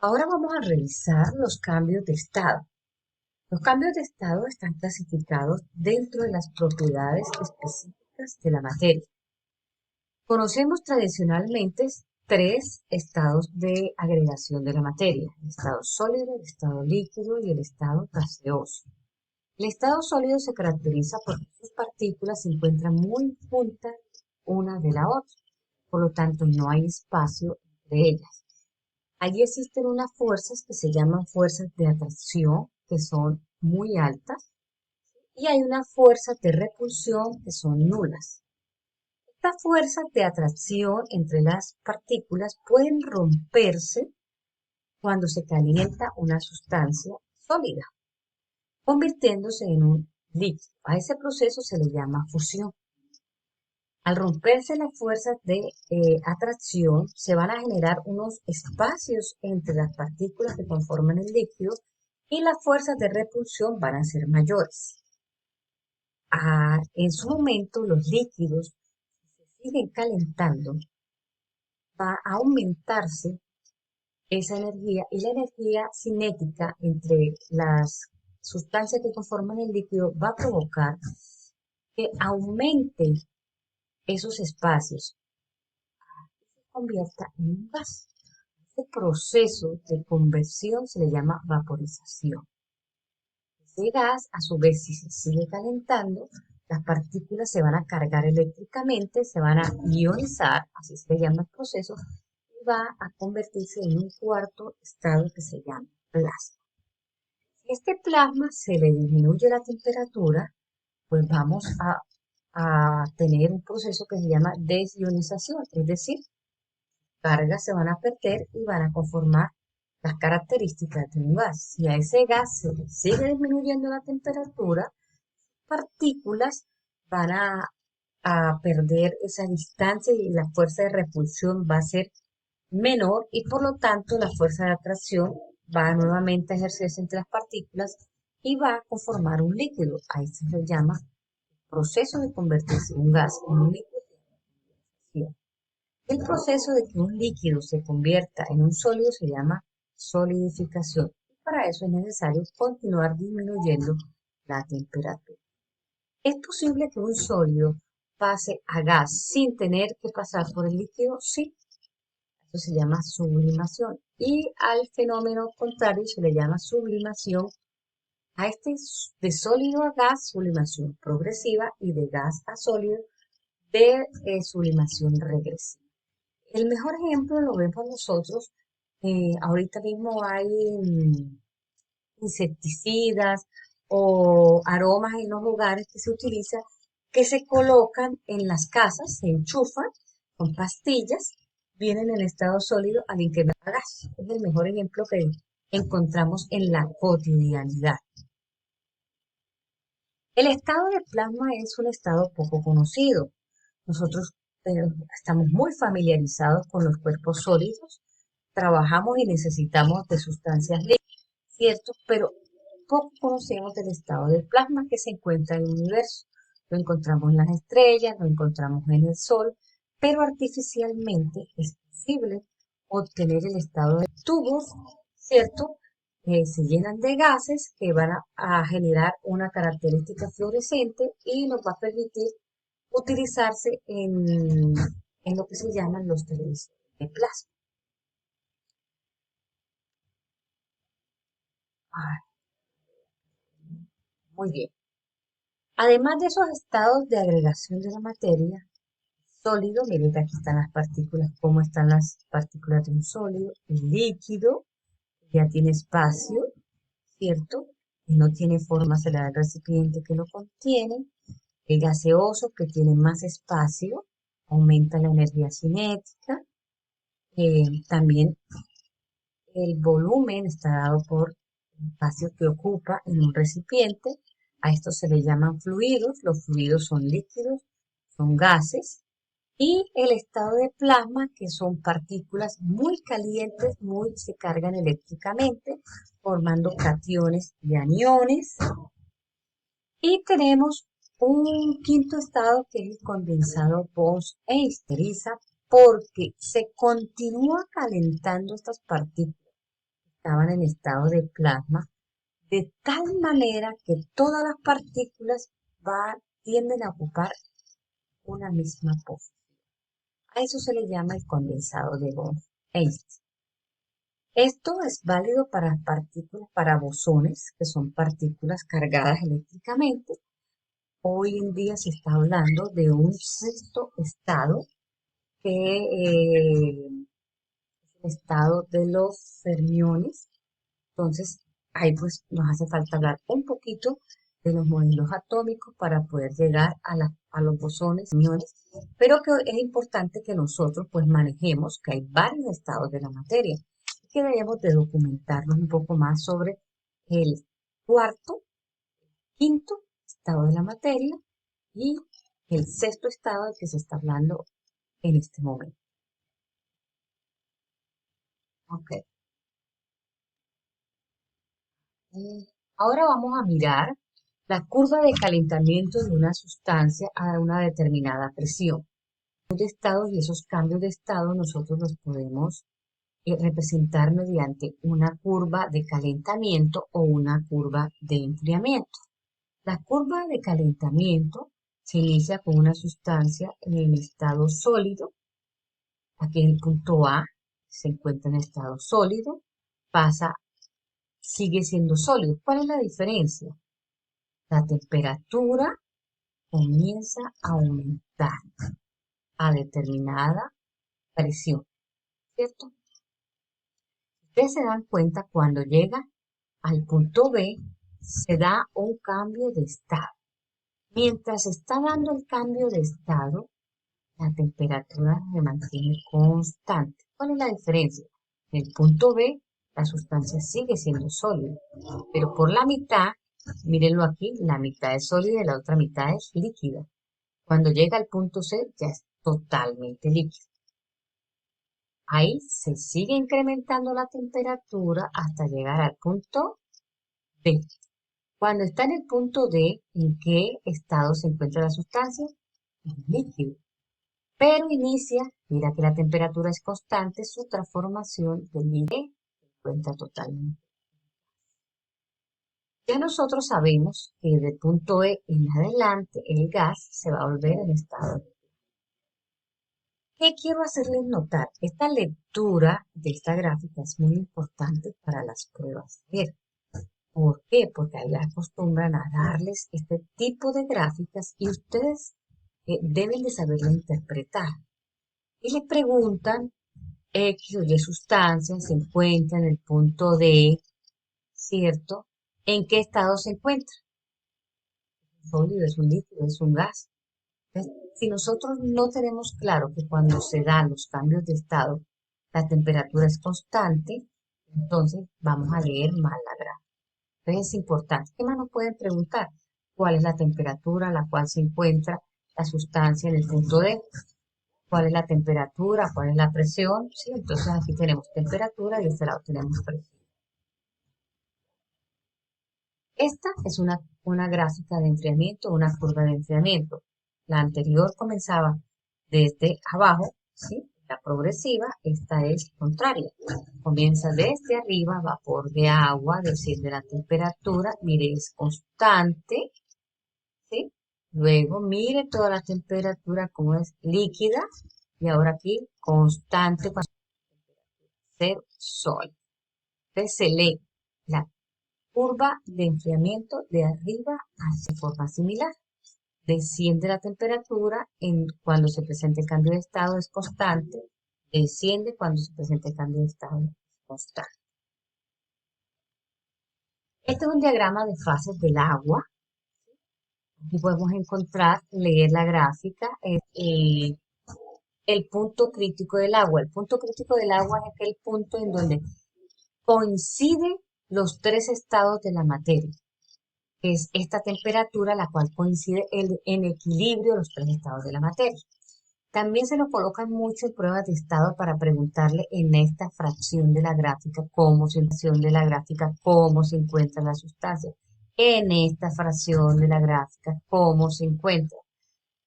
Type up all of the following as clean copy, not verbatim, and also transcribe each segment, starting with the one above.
Ahora vamos a revisar los cambios de estado. Los cambios de estado están clasificados dentro de las propiedades específicas de la materia. Conocemos tradicionalmente tres estados de agregación de la materia: el estado sólido, el estado líquido y el estado gaseoso. El estado sólido se caracteriza porque sus partículas se encuentran muy juntas una de la otra, por lo tanto no hay espacio entre ellas. Allí existen unas fuerzas que se llaman fuerzas de atracción, que son muy altas, y hay unas fuerzas de repulsión que son nulas. Estas fuerzas de atracción entre las partículas pueden romperse cuando se calienta una sustancia sólida, convirtiéndose en un líquido. A ese proceso se le llama fusión. Al romperse las fuerzas de atracción, se van a generar unos espacios entre las partículas que conforman el líquido y las fuerzas de repulsión van a ser mayores. En su momento, los líquidos siguen calentando, va a aumentarse esa energía y la energía cinética entre las sustancias que conforman el líquido va a provocar que aumente esos espacios, se convierta en un gas. Este proceso de conversión se le llama vaporización. Ese gas, a su vez, si se sigue calentando, las partículas se van a cargar eléctricamente, se van a ionizar, así se le llama el proceso, y va a convertirse en un cuarto estado que se llama plasma. Si este plasma se le disminuye la temperatura, pues vamos a tener un proceso que se llama desionización, es decir, cargas se van a perder y van a conformar las características de un gas. Si a ese gas se le sigue disminuyendo la temperatura, partículas van a perder esa distancia y la fuerza de repulsión va a ser menor y por lo tanto la fuerza de atracción va nuevamente a ejercerse entre las partículas y va a conformar un líquido. Ahí se le llama proceso de convertirse un gas en un líquido. El proceso de que un líquido se convierta en un sólido se llama solidificación. Para eso es necesario continuar disminuyendo la temperatura. ¿Es posible que un sólido pase a gas sin tener que pasar por el líquido? Sí, eso se llama sublimación. Y al fenómeno contrario se le llama sublimación. A este de sólido a gas, sublimación progresiva, y de gas a sólido, de sublimación regresiva. El mejor ejemplo lo vemos nosotros. Ahorita mismo hay insecticidas o aromas en los lugares que se utilizan, que se colocan en las casas, se enchufan con pastillas, vienen en estado sólido al incrementar gas. Es el mejor ejemplo que encontramos en la cotidianidad. El estado de plasma es un estado poco conocido. Nosotros estamos muy familiarizados con los cuerpos sólidos, trabajamos y necesitamos de sustancias líquidas, ¿cierto? Pero poco conocemos del estado de plasma que se encuentra en el universo. Lo encontramos en las estrellas, lo encontramos en el Sol, pero artificialmente es posible obtener el estado de tubos, ¿cierto? Que se llenan de gases que van a generar una característica fluorescente y nos va a permitir utilizarse en lo que se llaman los televisores de plasma. Ah, muy bien. Además de esos estados de agregación de la materia, sólido, miren que aquí están las partículas, cómo están las partículas de un sólido, el líquido, ya tiene espacio, ¿cierto? Y no tiene forma, se le da al recipiente que lo contiene. El gaseoso, que tiene más espacio, aumenta la energía cinética. También el volumen está dado por el espacio que ocupa en un recipiente. A esto se le llaman fluidos. Los fluidos son líquidos, son gases. Y el estado de plasma, que son partículas muy calientes, se cargan eléctricamente, formando cationes y aniones. Y tenemos un quinto estado que es el condensado Bose-Einstein, porque se continúa calentando estas partículas estaban en estado de plasma, de tal manera que todas las partículas tienden a ocupar una misma posición. A eso se le llama el condensado de Bose-Einstein. Esto es válido para partículas, para bosones, que son partículas cargadas eléctricamente. Hoy en día se está hablando de un sexto estado, que es el estado de los fermiones. Entonces, ahí pues nos hace falta hablar un poquito de los modelos atómicos para poder llegar a los bosones, fermiones, pero que es importante que nosotros pues manejemos que hay varios estados de la materia y que debemos de documentarnos un poco más sobre el cuarto, quinto estado de la materia y el sexto estado del que se está hablando en este momento. Ok. Ahora vamos a mirar la curva de calentamiento de una sustancia a una determinada presión. Los estados y esos cambios de estado nosotros los podemos representar mediante una curva de calentamiento o una curva de enfriamiento. La curva de calentamiento se inicia con una sustancia en el estado sólido. Aquí en el punto A se encuentra en estado sólido, sigue siendo sólido. ¿Cuál es la diferencia? La temperatura comienza a aumentar a determinada presión, ¿cierto? Ustedes se dan cuenta cuando llega al punto B, se da un cambio de estado. Mientras se está dando el cambio de estado, la temperatura se mantiene constante. ¿Cuál es la diferencia? En el punto B, la sustancia sigue siendo sólida, pero por la mitad, mírenlo aquí, la mitad es sólida y la otra mitad es líquida. Cuando llega al punto C, ya es totalmente líquido. Ahí se sigue incrementando la temperatura hasta llegar al punto D. Cuando está en el punto D, ¿en qué estado se encuentra la sustancia? En líquido. Pero inicia, mira que la temperatura es constante, su transformación de líquido se encuentra totalmente. Ya nosotros sabemos que del punto E en adelante el gas se va a volver en estado. ¿Qué quiero hacerles notar? Esta lectura de esta gráfica es muy importante para las pruebas. ¿Por qué? Porque ahí acostumbran a darles este tipo de gráficas y ustedes deben de saberlo interpretar. Y les preguntan X o Y sustancia se encuentra en el punto D, ¿cierto? ¿En qué estado se encuentra? ¿Es un sólido, es un líquido, es un gas? Entonces, si nosotros no tenemos claro que cuando se dan los cambios de estado, la temperatura es constante, entonces vamos a leer mal la gráfica. Entonces es importante. ¿Qué más nos pueden preguntar? ¿Cuál es la temperatura a la cual se encuentra la sustancia en el punto D? ¿Cuál es la temperatura? ¿Cuál es la presión? ¿Sí? Entonces aquí tenemos temperatura y de este lado tenemos presión. Esta es una gráfica de enfriamiento, una curva de enfriamiento. La anterior comenzaba desde abajo, ¿sí? La progresiva, esta es contraria. Comienza desde arriba, vapor de agua, desciende la temperatura, mire, es constante, ¿sí? Luego, mire toda la temperatura como es líquida, y ahora aquí, constante, cuando ser sol. Entonces se lee la curva de enfriamiento de arriba hacia forma similar. Desciende la temperatura cuando se presenta el cambio de estado, es constante. Desciende cuando se presenta el cambio de estado, es constante. Este es un diagrama de fases del agua. Aquí podemos encontrar, leer la gráfica, el punto crítico del agua. El punto crítico del agua es aquel punto en donde coinciden los tres estados de la materia. Es esta temperatura la cual coincide en equilibrio los tres estados de la materia. También se nos colocan muchas pruebas de estado para preguntarle en esta fracción de la gráfica cómo se encuentra la sustancia. En esta fracción de la gráfica cómo se encuentra.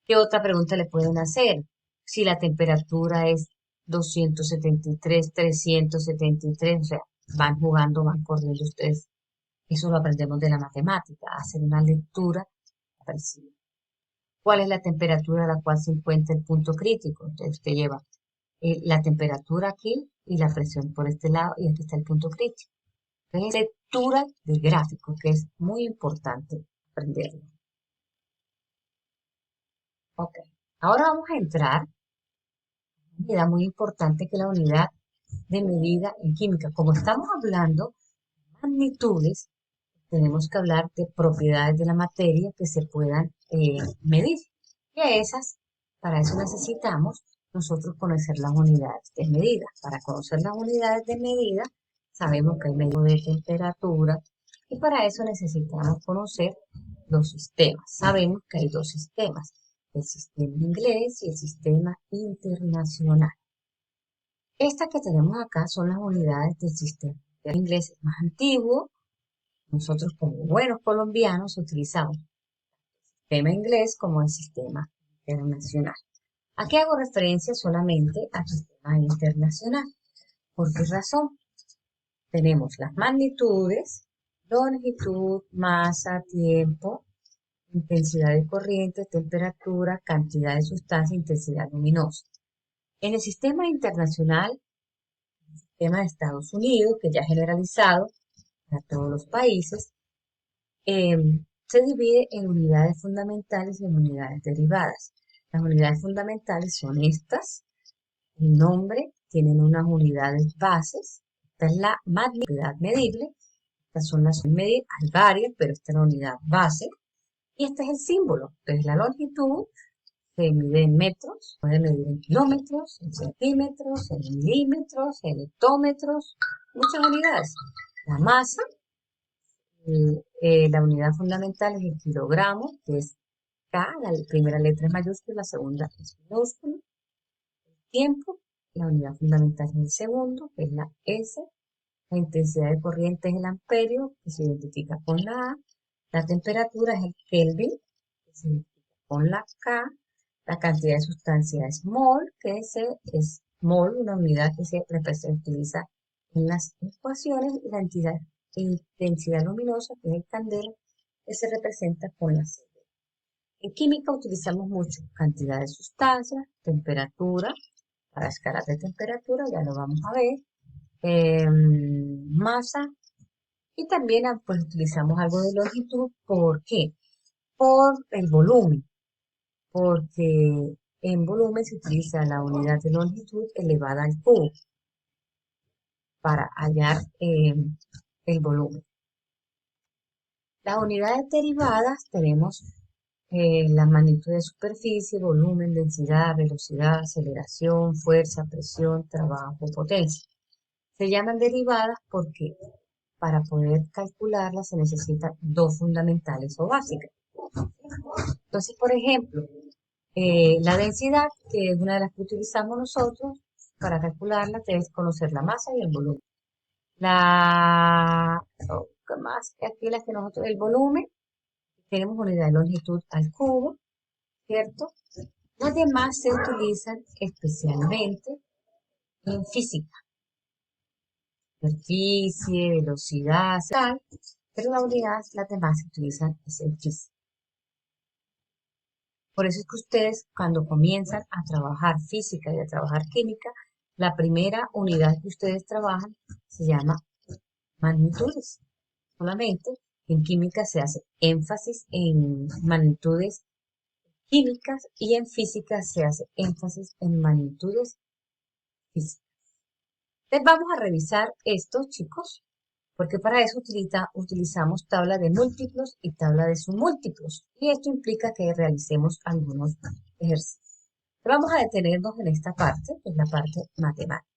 ¿Qué otra pregunta le pueden hacer? Si la temperatura es 273, 373, o sea, van jugando, van corriendo ustedes. Eso lo aprendemos de la matemática, hacer una lectura precisa. ¿Cuál es la temperatura a la cual se encuentra el punto crítico? Entonces usted lleva la temperatura aquí y la presión por este lado y aquí está el punto crítico. Entonces, lectura de gráfico, que es muy importante aprenderlo. Ok, ahora vamos a entrar una unidad muy importante que es la unidad de medida en química. Como estamos hablando de magnitudes, tenemos que hablar de propiedades de la materia que se puedan medir. Y a esas, para eso necesitamos nosotros conocer las unidades de medida. Para conocer las unidades de medida, sabemos que hay medida de temperatura y para eso necesitamos conocer los sistemas. Sabemos que hay dos sistemas, el sistema inglés y el sistema internacional. Estas que tenemos acá son las unidades del sistema inglés más antiguo. Nosotros como buenos colombianos utilizamos el sistema inglés como el sistema internacional. Aquí hago referencia solamente al sistema internacional. ¿Por qué razón? Tenemos las magnitudes, longitud, masa, tiempo, intensidad de corriente, temperatura, cantidad de sustancia, intensidad luminosa. En el sistema internacional, el sistema de Estados Unidos, que ya es generalizado para todos los países, se divide en unidades fundamentales y en unidades derivadas. Las unidades fundamentales son estas. El nombre, tienen unas unidades bases. Esta es la magnitude medible. Estas son las medidas, hay varias, pero esta es la unidad base. Y este es el símbolo. Entonces la longitud se mide en metros, puede medir en kilómetros, en centímetros, en milímetros, en hectómetros, muchas unidades. La masa, la unidad fundamental es el kilogramo, que es K, la primera letra es mayúscula, la segunda es minúscula. El tiempo, la unidad fundamental es el segundo, que es la S. La intensidad de corriente es el amperio, que se identifica con la A. La temperatura es el Kelvin, que se identifica con la K. La cantidad de sustancia es mol, que es mol, una unidad que se utiliza en las ecuaciones, y la intensidad luminosa, que es el candela, que se representa con la C. En química utilizamos mucho cantidad de sustancias, temperatura, para escalas de temperatura, ya lo vamos a ver, masa, y también pues, utilizamos algo de longitud. ¿Por qué? Por el volumen, porque en volumen se utiliza la unidad de longitud elevada al cubo para hallar el volumen. Las unidades derivadas tenemos la magnitud de superficie, volumen, densidad, velocidad, aceleración, fuerza, presión, trabajo, potencia. Se llaman derivadas porque para poder calcularlas se necesitan dos fundamentales o básicas. Entonces, por ejemplo, la densidad, que es una de las que utilizamos nosotros, para calcularla debes conocer la masa y el volumen. ¿Qué más? Aquí las que nosotros, el volumen, tenemos unidad de longitud al cubo, ¿cierto? Las demás se utilizan especialmente en física. Superficie, velocidad, tal, pero las demás se utilizan en física. Por eso es que ustedes cuando comienzan a trabajar física y a trabajar química, la primera unidad que ustedes trabajan se llama magnitudes. Solamente en química se hace énfasis en magnitudes químicas y en física se hace énfasis en magnitudes físicas. Entonces vamos a revisar esto, chicos, porque para eso utilizamos tabla de múltiplos y tabla de submúltiplos. Y esto implica que realicemos algunos ejercicios. Vamos a detenernos en esta parte, que es la parte matemática.